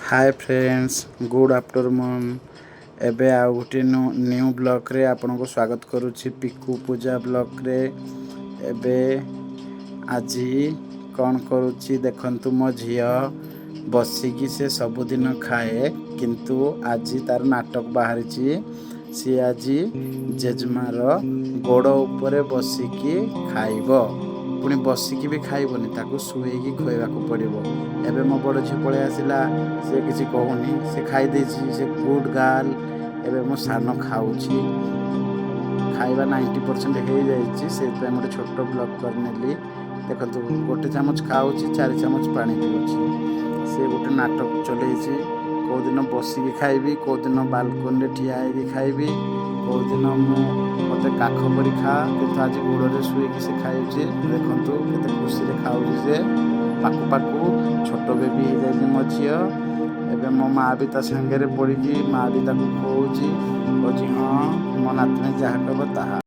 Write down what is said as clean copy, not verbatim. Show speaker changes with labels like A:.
A: Hi friends good afternoon एबे आ गोटे new blog रे आपन को स्वागत करुछि पिकू पूजा ब्लॉग रे। एबे आज कौन करुछि देखंतु मो झियो बसिकी से सबुदिन खाए किंतु आज तार नाटक बाहरिछि। सी आज जेजमार गोड़ ऊपर बसिकी खाइबो पुणी बसिकी भी खाइबनी ताकू शुएकी खोइबाकू पड़िबो। एबे मो बड़ झी पळे आसिला से किसी कहूनी से खाई देछि से गुड गर्ल। एबे मो सानो खाउछि खाइबा 90% हो जाइछि से पे मोटे छोटो ब्लॉग करनेली। देखंतु गोटे चामच खाउछि 4 चामच पानी पिउछि। से गोटे नाटक चलेछि को दिन बसिकी खाइबी को दिन बालकनी रे ठिया हेकी खाइबी को दिन मते काख करी खा किंतु आज गोड़ रे शुएकी से खाउछि। देखंतु केते खुशी रे खाउछि से पाकू पाकू छोटो बेबी हो जाइछि मो झियो। एबे मो माँ भी ता संगे रे पड़ी माँ भी ताकू खोउछि कहछि हां मो नातनी जहा कहबो ताहा।